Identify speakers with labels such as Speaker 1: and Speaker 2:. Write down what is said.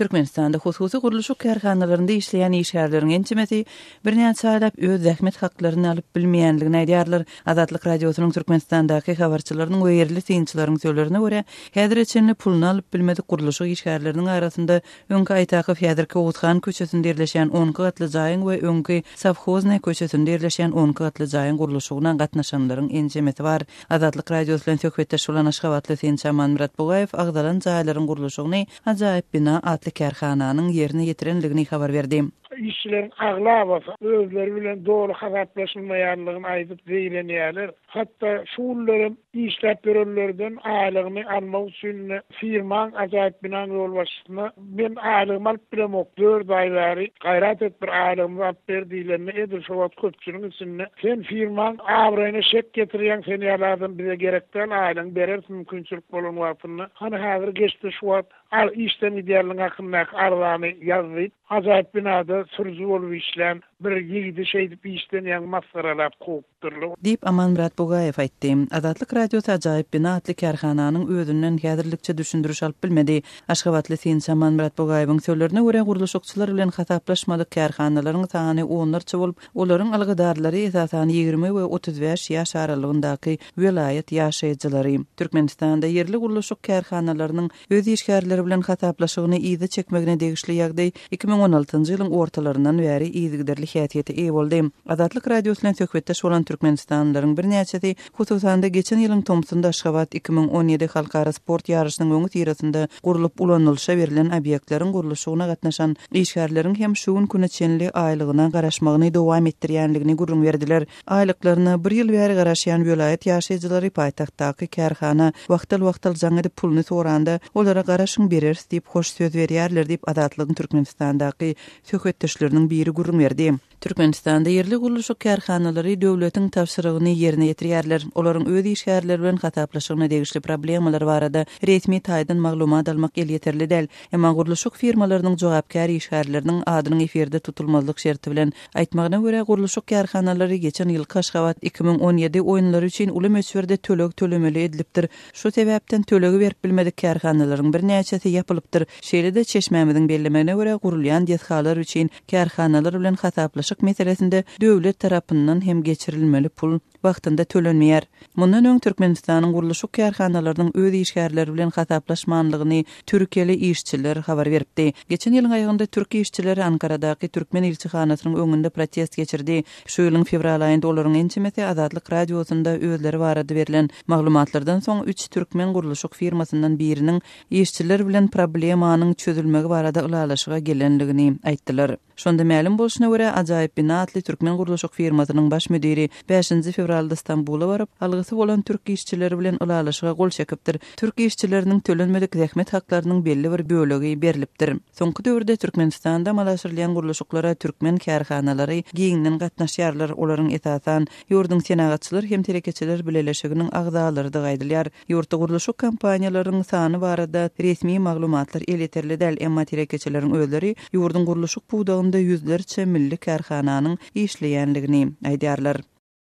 Speaker 1: Türkmenistanda hususy guruluşyk karhanalarynda işleýän işgärleriň ençemesi bir näçe aýlap öz zähmet haklaryny alyp bilmeýänligini aýdýarlar. Azatlyk radiosynyň Türkmenistandaky habarçylarynyň we ýerli synçylaryň söýlerine görä, häzir içinli pulny alyp bilmedik guruluşyk işgärleriniň arasynda öňki Aýtakyw häzirki Owuthan köçesinde ýerleşen 10 gatly jaýyň we öňki Savhozna köçesinde ýerleşen 10 gatly jaýyň guruluşyna gatnaşanlaryň ençemesi bar. Azatlyk radiosu bilen söhbetdeş bolan Aşgabatly synçy Aman Murat Bugaýew agdalan jaýlaryň guruluşyny ajaýyp bina atly karhananyň ýerine ýetirenligini habar berdi.
Speaker 2: İşlerin aglabasa özleri bilen doğru hadatlaşılmayanlığını aydıp zeylenýärler. Hatta şuullarım işlep verenlerden aýlygyny almak üçin firman ajaýyp binan yol başyna men aýlygym alyp bilemok 4 aýlary gaýrat et bir aýlygym alyp berdilerini edir şowat köpçüniň içinde. Sen firman abraýyna şek getirýän seni ýalardan bize gerekden aýlygyň berer mümkinçilik bolan wagtyny. Hani häzir geçdi şowat al işden ideýallyň hakynda arwany ýazdyp ajaýyp binada sürücü bolup işlem bir ýigidi şeýdip işden ýa masgaralap goýupdyrlar.
Speaker 1: Diýip Aman Murat Bugaýew aýtdy. Azatlyk radiosu ajaýyp bina atly karhananyň özünden häzirlikçe düşündürüş alyp bilmedi. Aşgabatly synçy Aman Murat Bugaýewiň söýlerine görä guruluşçylar bilen hataplaşmalyk karhanalaryň sany onlarça bolup, olaryň algydarlary esasan 20 we 35 ýaş aralygyndaky welaýat ýaşaýjylary. Türkmenistanda ýerli guruluşyk karhanalarynyň öz işgärleri bilen hataplaşygyny ýygy çekmegine degişli ýagdaý 2016-njy ýylyň ortalaryndan bäri ýygyderli häsiýete eýe boldy. Azatlyk radiosu bilen söhbetdeş bolan Türkmenistanlylaryň bir näçesi hususanda geçen ýylyň Tomsunda Aşgabat 2017 halkara sport ýarışynyň öňü tirasynda gurulyp ulanylşa berilen obyektleriň guruluşyna gatnaşan işgärleriň hem şu gün küneçenli aýlygyna garaşmagyny dowam etdirýänligini gurrun berdiler. Aýlyklaryna bir ýyl bäri garaşýan welaýat ýaşaýjylary paýtagtdaky karhana wagtal jaňy pulny soranda olara garaşyň berer diýip hoş söz berýärler diýip Azatlygyň Türkmenistandaky söhbetdeşleriniň biri gurrun berdi. Türkmenistanda ýerli guruluşyk karhanalary döwletiň tapşyrygyny ýerine ýetirýärler. Olaryň öz işgärleri bilen hataplaşygyna degişli problemalar barada resmi taýdan maglumat almak el ýeterli däl. Emma guruluşyk firmalarynyň jogapkar işgärleriniň adynyň eferde tutulmazlyk şerti bilen aýtmagyna görä guruluşyk karhanalary geçen ýyl Aşgabat 2017 oýunlary üçin uly möçberde tölek tölemeli edilipdir. Şu sebäpden tölegi berip bilmedik karhanalaryň bir näçesi ýapylypdyr. Şeýle-de çeşmämiziň bellemegine görä gurulýan diýethalar üçin karhanalar bilen hataplaşyk meselesinde döwlet tarapyndan hem geçirilmeli pul wagtynda tölenmeýär. Mundan öň Türkmenistanyň guruluşyk karhanalarynyň öz işgärleri bilen hataplaşmanlygyny türkeli işçiler habar beripdi. Geçen ýylyň aýygynda türk işçileri Ankaradaky Türkmen elçihanasynyň öňünde protest geçirdi. Şu ýylyň fevral aýynda olaryň ençemesi Azatlyk radiosunda özleri barada berilen maglumatlardan soň 3 türkmen guruluşyk firmasyndan biriniň işçiler bilen problemanyň çözülmegi barada ulalaşyga gelenligini aýtdylar. Şonda ma'lum bolşuna görä ajaýyp bina atly türkmen guruluşyk firmasynyň baş müdiri 5-nji fevralda Istanbula baryp algysy bolan türk işçileri bilen ulalaşyga gol çekipdir. Türk işçileriniň tölenmedik zähmet haklarynyň belli bir bölegi berilipdir. Soňky döwürde Türkmenistanda malaşyrlayan guruluşyklara türkmen karhanalary giňden gatnaşýarlar. Olaryň esasan ýurdun senagatçylar hem terekeçiler bileşiginiň agzalary gaýdylýar. Ýurtda guruluşyk kampaniýalarynyň sany barada resmi maglumatlar el ýeterli däl, emma terekeçileriň özleri ýurdun guruluşyk buğdagynda yüzlerçe milli karhananyň işleýänligini aýdýarlar.